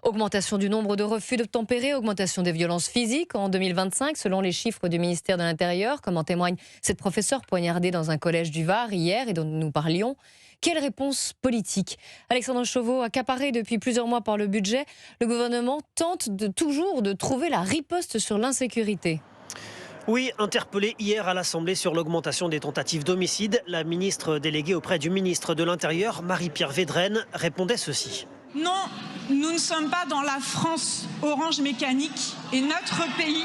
Augmentation du nombre de refus d'obtempérer, augmentation des violences physiques en 2025, selon les chiffres du ministère de l'Intérieur, comme en témoigne cette professeure poignardée dans un collège du Var hier et dont nous parlions. Quelle réponse politique? Alexandre Chauveau, accaparé depuis plusieurs mois par le budget, le gouvernement tente toujours de trouver la riposte sur l'insécurité. Oui, interpellée hier à l'Assemblée sur l'augmentation des tentatives d'homicide, la ministre déléguée auprès du ministre de l'Intérieur, Marie-Pierre Védrenne, répondait ceci. Non, nous ne sommes pas dans la France orange mécanique et notre pays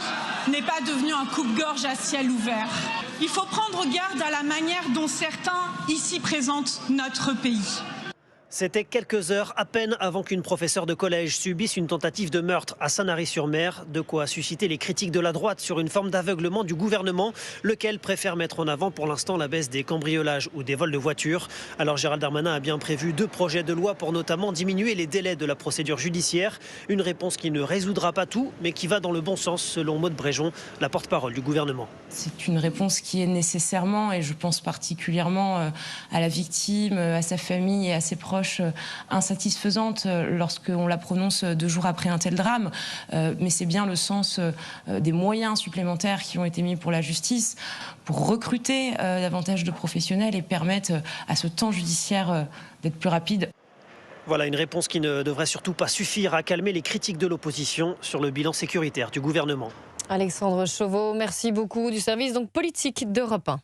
n'est pas devenu un coupe-gorge à ciel ouvert. Il faut prendre garde à la manière dont certains ici présentent notre pays. C'était quelques heures à peine avant qu'une professeure de collège subisse une tentative de meurtre à Sanary-sur-Mer, de quoi susciter les critiques de la droite sur une forme d'aveuglement du gouvernement, lequel préfère mettre en avant pour l'instant la baisse des cambriolages ou des vols de voitures. Alors Gérald Darmanin a bien prévu 2 projets de loi pour notamment diminuer les délais de la procédure judiciaire. Une réponse qui ne résoudra pas tout, mais qui va dans le bon sens, selon Maude Bréjon, la porte-parole du gouvernement. C'est une réponse qui est nécessairement, et je pense particulièrement à la victime, à sa famille et à ses proches, insatisfaisante lorsqu'on la prononce 2 jours après un tel drame. Mais c'est bien le sens des moyens supplémentaires qui ont été mis pour la justice, pour recruter davantage de professionnels et permettre à ce temps judiciaire d'être plus rapide. Voilà une réponse qui ne devrait surtout pas suffire à calmer les critiques de l'opposition sur le bilan sécuritaire du gouvernement. Alexandre Chauveau, merci beaucoup du service politique d'Europe 1.